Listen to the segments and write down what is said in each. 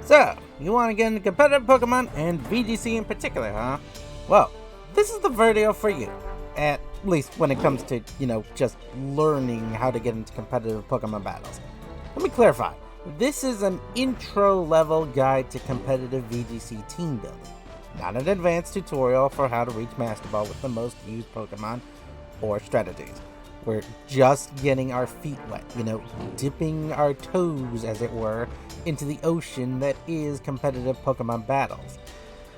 So, you want to get into competitive Pokemon and VGC in particular, huh? Well, this is the video for you. At least when it comes to, just learning how to get into competitive Pokemon battles. Let me clarify. This is an intro-level guide to competitive VGC team building. Not an advanced tutorial for how to reach Master Ball with the most used Pokemon or strategies. We're just getting our feet wet, dipping our toes, as it were, into the ocean that is competitive Pokemon battles.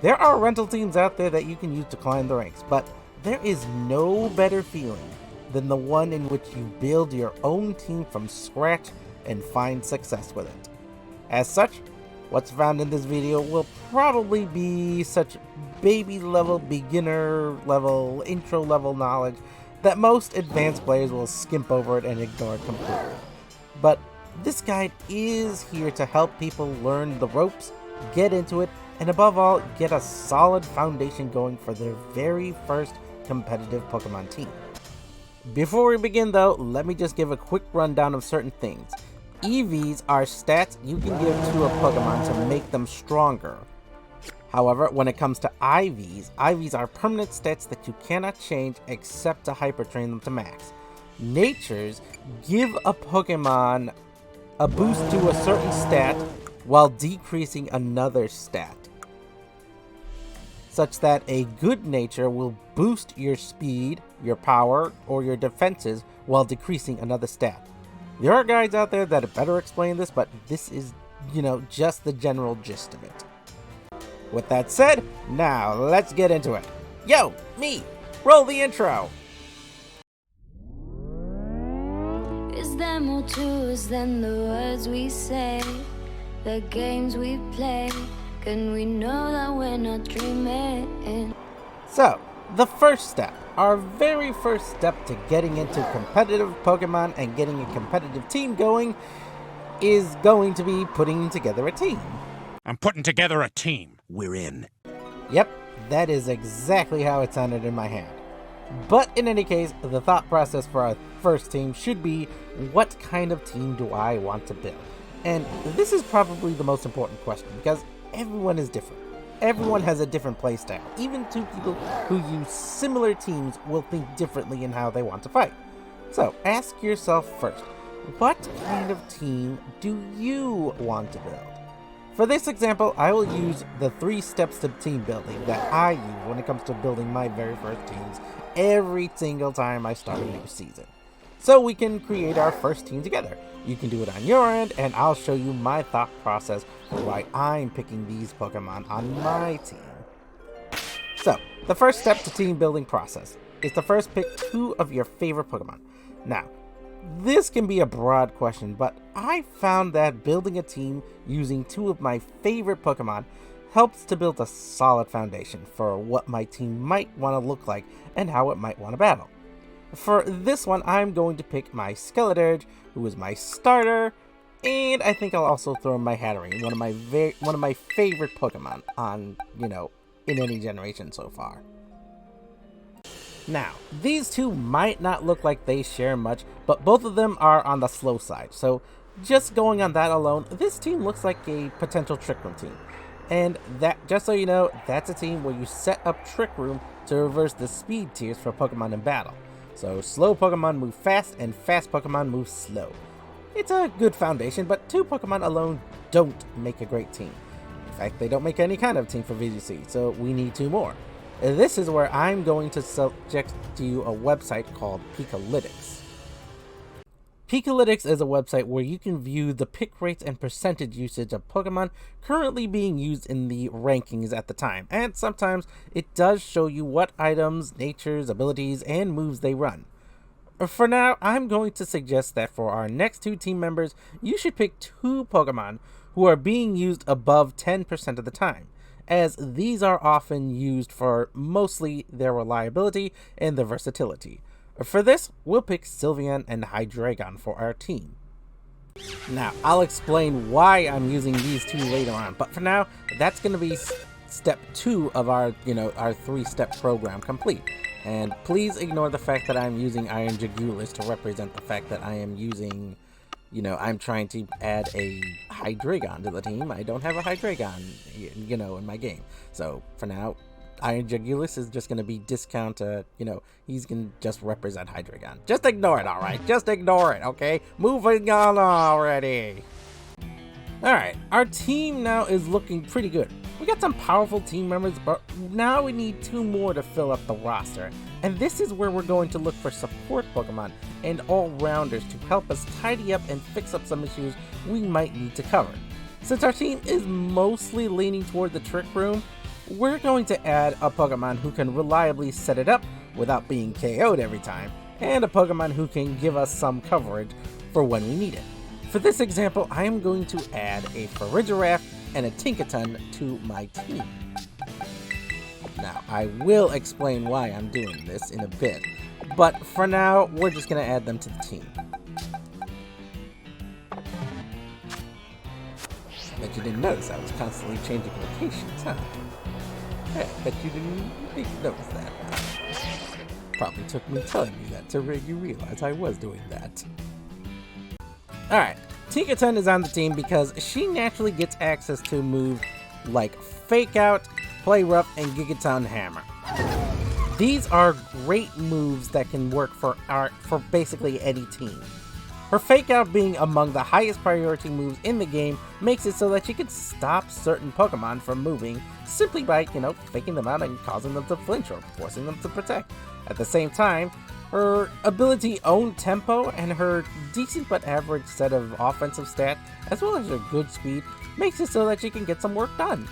There are rental teams out there that you can use to climb the ranks, but there is no better feeling than the one in which you build your own team from scratch and find success with it. As such, what's found in this video will probably be such baby level, beginner level, intro level knowledge that most advanced players will skimp over it and ignore it completely. But this guide is here to help people learn the ropes, get into it, and above all, get a solid foundation going for their very first competitive Pokemon team. Before we begin though, let me just give a quick rundown of certain things. EVs are stats you can give to a Pokemon to make them stronger. However, when it comes to IVs are permanent stats that you cannot change except to hyper train them to max. Natures give a Pokemon a boost to a certain stat while decreasing another stat, such that a good nature will boost your speed, your power, or your defenses while decreasing another stat. There are guides out there that better explain this, but this is, just the general gist of it. With that said, now let's get into it. Yo, me, roll the intro. Is there more to us than the words we say, the games we play? Can we know that we're not dreaming? So, the first step, our very first step to getting into competitive Pokemon and getting a competitive team going, is going to be putting together a team. I'm putting together a team. We're in. Yep, that is exactly how it sounded in my head. But in any case, the thought process for our first team should be, what kind of team do I want to build? And this is probably the most important question, because everyone is different. Everyone has a different playstyle. Even two people who use similar teams will think differently in how they want to fight. So ask yourself first, what kind of team do you want to build? For this example, I will use the 3 steps to team building that I use when it comes to building my very first teams every single time I start a new season. So we can create our first team together. You can do it on your end, and I'll show you my thought process for why I'm picking these Pokemon on my team. So, the first step to team building process is to first pick 2 of your favorite Pokemon. Now, this can be a broad question, but I found that building a team using 2 of my favorite Pokemon helps to build a solid foundation for what my team might want to look like and how it might want to battle. For this one, I'm going to pick my Skeledirge, who is my starter, and I think I'll also throw in my Hatterene, one of my favorite Pokemon on, in any generation so far. Now, these 2 might not look like they share much, but both of them are on the slow side, so just going on that alone, this team looks like a potential Trick Room team. And that, just so you know, that's a team where you set up Trick Room to reverse the speed tiers for Pokemon in battle. So slow Pokemon move fast, and fast Pokemon move slow. It's a good foundation, but 2 Pokemon alone don't make a great team. In fact, they don't make any kind of team for VGC, so we need 2 more. This is where I'm going to suggest to you a website called Pikalytics. Pikalytics is a website where you can view the pick rates and percentage usage of Pokemon currently being used in the rankings at the time, and sometimes it does show you what items, natures, abilities, and moves they run. For now, I'm going to suggest that for our next 2 team members, you should pick 2 Pokemon who are being used above 10% of the time, as these are often used for mostly their reliability and their versatility. For this, we'll pick Sylveon and Hydreigon for our team. Now, I'll explain why I'm using these 2 later on, but for now, that's going to be step 2 of our 3-step program complete. And please ignore the fact that I'm using Iron Jagulus to represent the fact that I am using You know, I'm trying to add a Hydreigon to the team. I don't have a Hydreigon, you know, in my game. So for now, Iron Jugulus is just going to be discount, you know, he's going to just represent Hydreigon. Just ignore it, alright? Just ignore it, okay? Moving on already. Alright, our team now is looking pretty good. We got some powerful team members, but now we need 2 more to fill up the roster. And this is where we're going to look for support Pokemon and all-rounders to help us tidy up and fix up some issues we might need to cover. Since our team is mostly leaning toward the Trick Room, we're going to add a Pokemon who can reliably set it up without being KO'd every time, and a Pokemon who can give us some coverage for when we need it. For this example, I am going to add a Farigiraf and a Tinkaton to my team. Now, I will explain why I'm doing this in a bit, but for now, we're just going to add them to the team. Bet you didn't notice I was constantly changing locations, huh? Yeah, bet you didn't notice that. Probably took me telling you that to make you realize I was doing that. Alright, Tinkaton is on the team because she naturally gets access to moves like Fake Out, Play Rough, and Gigaton Hammer. These are great moves that can work for basically any team. Her Fake Out being among the highest priority moves in the game makes it so that she can stop certain Pokemon from moving simply by, you know, faking them out and causing them to flinch or forcing them to protect. At the same time, her ability Own Tempo and her decent but average set of offensive stats, as well as her good speed, makes it so that she can get some work done.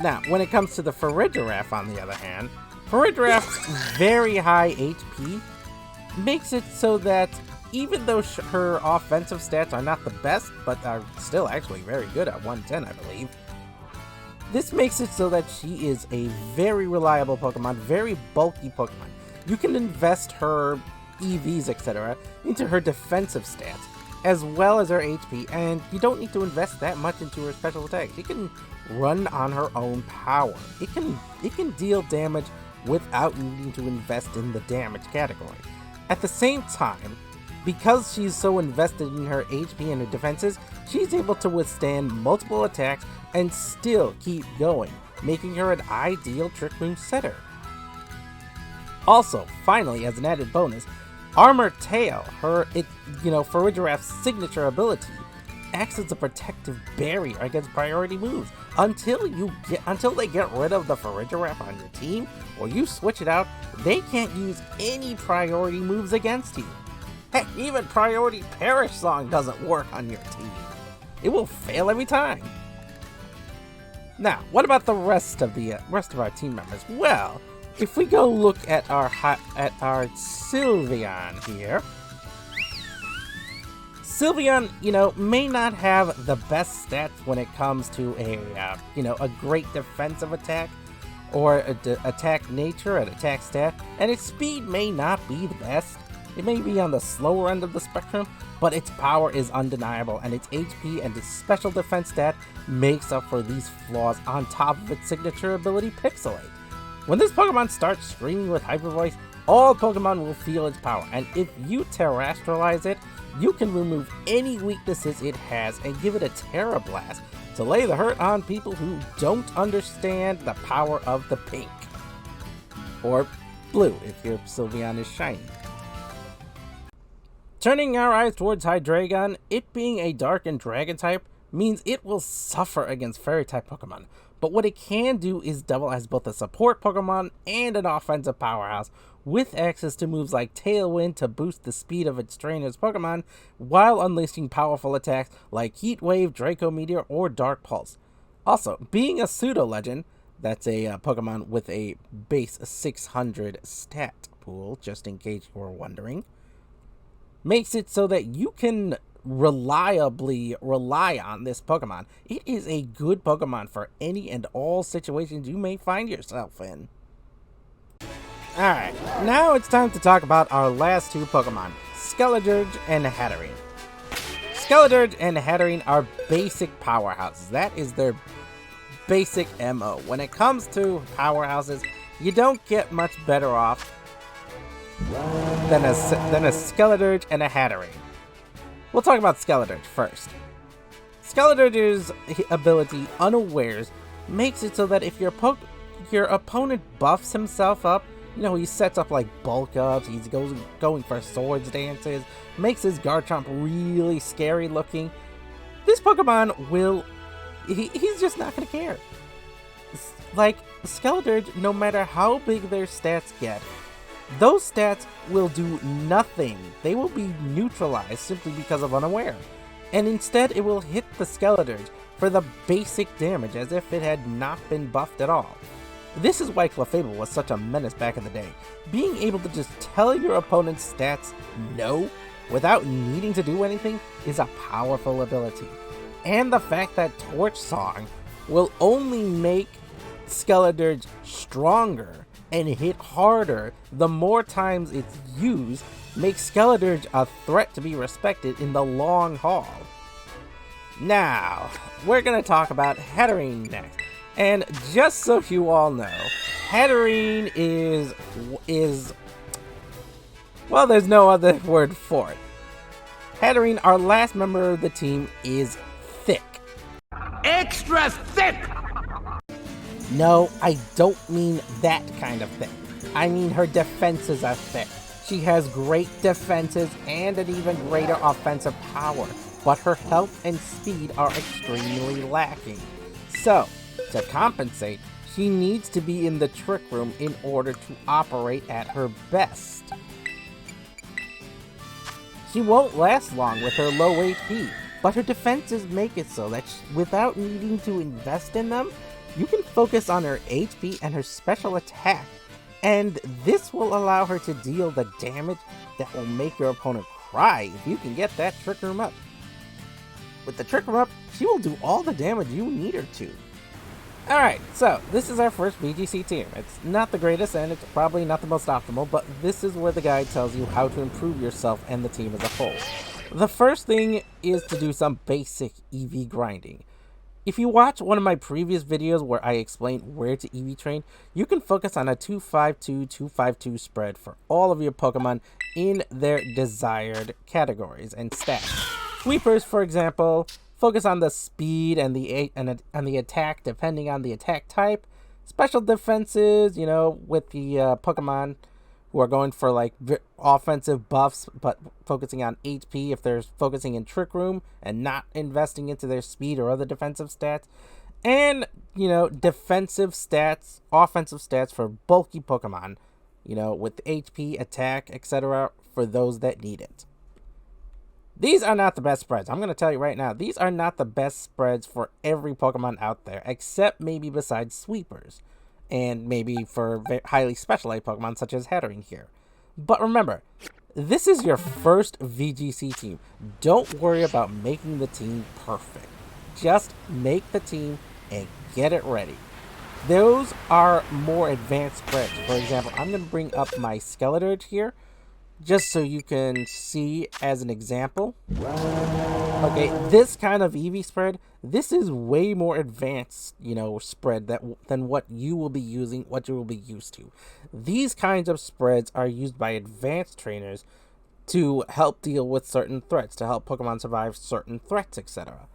Now, when it comes to the Farigiraf, on the other hand, Farigiraf's very high HP makes it so that even though her offensive stats are not the best, but are still actually very good at 110, I believe, this makes it so that she is a very reliable Pokemon, very bulky Pokemon. You can invest her EVs, etc., into her defensive stats, as well as her HP, and you don't need to invest that much into her special attacks. She can run on her own power. It can deal damage without needing to invest in the damage category. At the same time, because she's so invested in her HP and her defenses, she's able to withstand multiple attacks and still keep going, making her an ideal Trick Room setter. Also, finally, as an added bonus, Armor Tail, Farigiraf's signature ability, acts as a protective barrier against priority moves until they get rid of the Farigiraf on your team, or you switch it out. They can't use any priority moves against you. Heck, even Priority Perish Song doesn't work on your team. It will fail every time. Now, what about the rest of our team members? Well, if we go look at our Sylveon here, Sylveon, may not have the best stats when it comes to a great defensive attack or attack nature, an attack stat, and its speed may not be the best. It may be on the slower end of the spectrum, but its power is undeniable, and its HP and its special defense stat makes up for these flaws on top of its signature ability, Pixelate. When this Pokemon starts screaming with Hyper Voice, all Pokemon will feel its power, and if you Terrestrialize it, you can remove any weaknesses it has and give it a Terra Blast to lay the hurt on people who don't understand the power of the pink. Or blue, if your Sylveon is shiny. Turning our eyes towards Hydreigon, it being a Dark and Dragon type means it will suffer against Fairy-type Pokemon, but what it can do is double as both a support Pokemon and an offensive powerhouse, with access to moves like Tailwind to boost the speed of its trainer's Pokemon, while unleashing powerful attacks like Heat Wave, Draco Meteor, or Dark Pulse. Also, being a Pseudo-Legend, that's a Pokemon with a base 600 stat pool, just in case you were wondering, makes it so that you can reliably rely on this Pokemon. It is a good Pokemon for any and all situations you may find yourself in. Alright, now it's time to talk about our last two Pokemon, Skeledirge and Hatterene. Skeledirge and Hatterene are basic powerhouses. That is their basic MO. When it comes to powerhouses, you don't get much better off then a Skeledirge, and a Hatterene. We'll talk about Skeledirge first. Skeledirge's ability, Unawares, makes it so that if your opponent buffs himself up, you know, he sets up like bulk ups, he's going for swords dances, makes his Garchomp really scary looking, this Pokemon will, he's just not gonna care. Like, Skeledirge, no matter how big their stats get, those stats will do nothing. They will be neutralized simply because of Unaware. And instead, it will hit the Skeledirge for the basic damage as if it had not been buffed at all. This is why Clefable was such a menace back in the day. Being able to just tell your opponent's stats no without needing to do anything is a powerful ability. And the fact that Torch Song will only make Skeledirge stronger and hit harder the more times it's used makes Skeledirge a threat to be respected in the long haul. Now, we're going to talk about Hatterene next. And just so you all know, Hatterene is well, there's no other word for it. Hatterene, our last member of the team, is thick. Extra thick! No, I don't mean that kind of thick. I mean her defenses are thick. She has great defenses and an even greater offensive power, but her health and speed are extremely lacking. So, to compensate, she needs to be in the Trick Room in order to operate at her best. She won't last long with her low HP, but her defenses make it so that without needing to invest in them, you can focus on her HP and her special attack, and this will allow her to deal the damage that will make your opponent cry if you can get that Trick Room up. With the Trick Room up, she will do all the damage you need her to. Alright, so this is our first VGC team. It's not the greatest and it's probably not the most optimal, but this is where the guide tells you how to improve yourself and the team as a whole. The first thing is to do some basic EV grinding. If you watch one of my previous videos where I explain where to EV train, you can focus on a 252-252 spread for all of your Pokemon in their desired categories and stats. Sweepers, for example, focus on the speed and the attack depending on the attack type. Special defenses, you know, with the Pokemon who are going for like offensive buffs but focusing on HP if they're focusing in Trick Room and not investing into their speed or other defensive stats. And, you know, defensive stats, offensive stats for bulky Pokemon, you know, with HP, attack, etc. for those that need it. These are not the best spreads. I'm going to tell you right now, these are not the best spreads for every Pokemon out there, except maybe besides Sweepers, and maybe for highly specialized Pokemon such as Hatterene here. But remember, this is your first VGC team. Don't worry about making the team perfect. Just make the team and get it ready. Those are more advanced spreads. For example, I'm going to bring up my Skeledirge here, just so you can see as an example. Okay, this kind of EV spread, this is way more advanced, you know, spread than what you will be using, what you will be used to. These kinds of spreads are used by advanced trainers to help deal with certain threats, to help Pokemon survive certain threats, etc.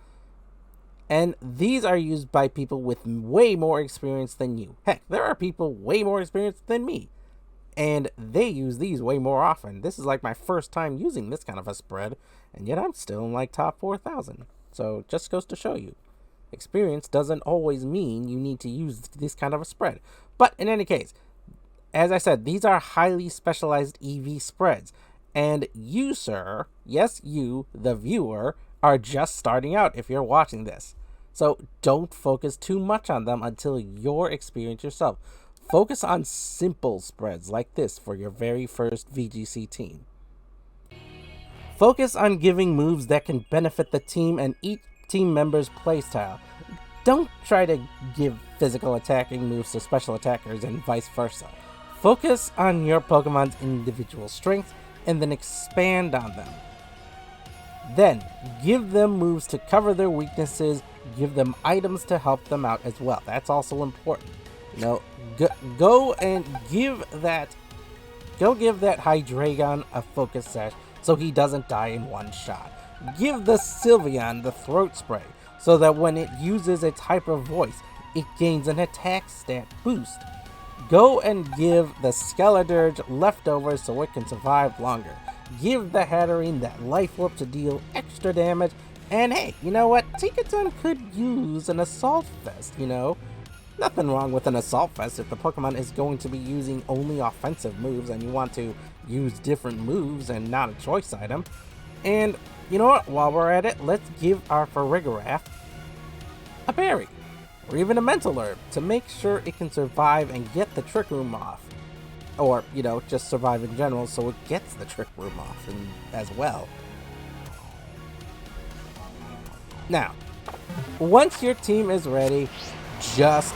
And these are used by people with way more experience than you. Heck, there are people way more experienced than me, and they use these way more often. This is like my first time using this kind of a spread, and yet I'm still in like top 4,000. So just goes to show you, experience doesn't always mean you need to use this kind of a spread. But in any case, as I said, these are highly specialized EV spreads, and you, sir, yes, you, the viewer, are just starting out if you're watching this. So don't focus too much on them until you're experienced yourself. Focus on simple spreads like this for your very first VGC team. Focus on giving moves that can benefit the team and each team member's playstyle. Don't try to give physical attacking moves to special attackers and vice versa. Focus on your Pokemon's individual strengths and then expand on them. Then, give them moves to cover their weaknesses, give them items to help them out as well. That's also important. You know, go and give that Go give that Hydreigon a focus sash so he doesn't die in one shot. Give the Sylveon the throat spray so that when it uses its hyper voice, it gains an attack stat boost. Go and give the Skeledirge leftovers so it can survive longer. Give the Hatterene that Life Orb to deal extra damage. And hey, you know what? Tinkaton could use an Assault Vest, you know? Nothing wrong with an Assault Vest if the Pokemon is going to be using only offensive moves and you want to use different moves and not a choice item. And you know what? While we're at it, let's give our Farigiraf a berry. Or even a mental herb to make sure it can survive and get the Trick Room off. Or, you know, just survive in general so it gets the Trick Room off as well. Now, once your team is ready, just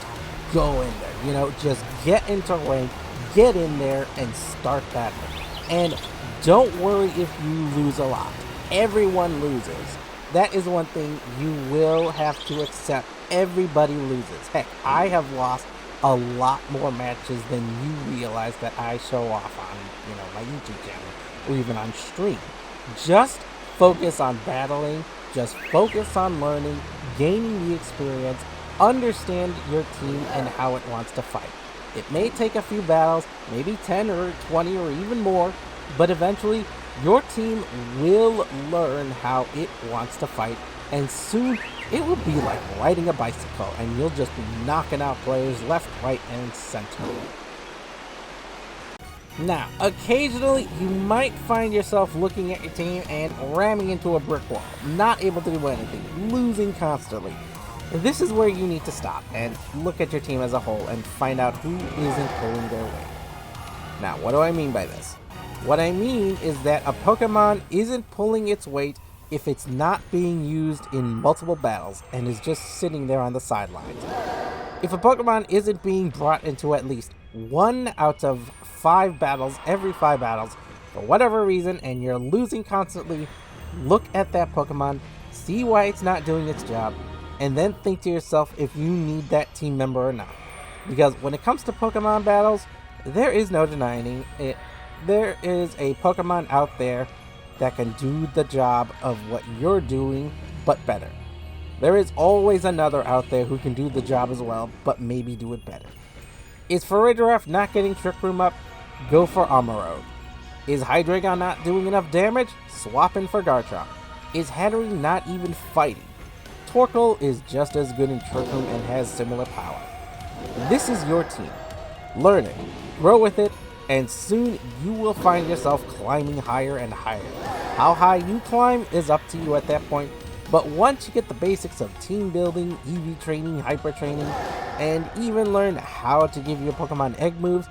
go in there. You know, just get into rank, get in there, and start battling. And don't worry if you lose a lot. Everyone loses. That is one thing you will have to accept. Everybody loses. Heck, I have lost a lot more matches than you realize that I show off on, you know, my YouTube channel or even on stream. Just focus on battling. Just focus on learning, gaining the experience, understand your team and how it wants to fight. It may take a few battles, maybe 10 or 20 or even more, but eventually your team will learn how it wants to fight, and soon it will be like riding a bicycle and you'll just be knocking out players left, right, and center. Now, occasionally you might find yourself looking at your team and ramming into a brick wall, not able to do anything, losing constantly. And this is where you need to stop and look at your team as a whole and find out who isn't pulling their weight. Now, what do I mean by this? What I mean is that a Pokemon isn't pulling its weight if it's not being used in multiple battles and is just sitting there on the sidelines. If a Pokemon isn't being brought into at least 1 out of 5 battles, every 5 battles, for whatever reason, and you're losing constantly, look at that Pokemon, see why it's not doing its job, and then think to yourself if you need that team member or not. Because when it comes to Pokemon battles, there is no denying it. There is a Pokemon out there that can do the job of what you're doing, but better. There is always another out there who can do the job as well, but maybe do it better. Is Farigiraf not getting Trick Room up? Go for Armoroad. Is Hydreigon not doing enough damage? Swap in for Garchomp. Is Hatterene not even fighting? Torkoal is just as good in Trick Room and has similar power. This is your team. Learn it, grow with it, and soon you will find yourself climbing higher and higher. How high you climb is up to you at that point, but once you get the basics of team building, EV training, hyper training, and even learn how to give your Pokemon egg moves,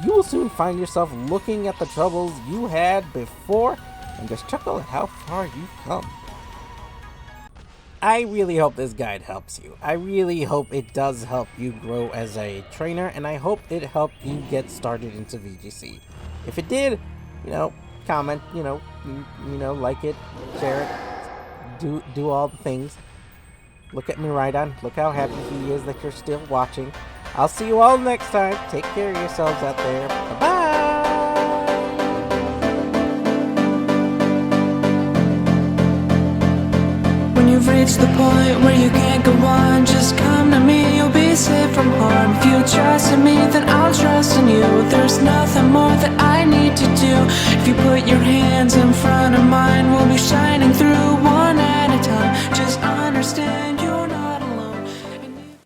you will soon find yourself looking at the troubles you had before and just chuckle at how far you've come. I really hope this guide helps you. I really hope it does help you grow as a trainer, and I hope it helped you get started into VGC. If it did, you know, comment, you know, like it, share it, do all the things. Look at Miraidon. Look how happy he is that you're still watching. I'll see you all next time. Take care of yourselves out there. Bye-bye! When you've reached the point where you can't go on, just come to me, you'll be safe from harm. If you trust in me, then I'll trust in you. There's nothing more that I need to do. If you put your hands in front of mine, we'll be shining through one at a time. Just understand you're not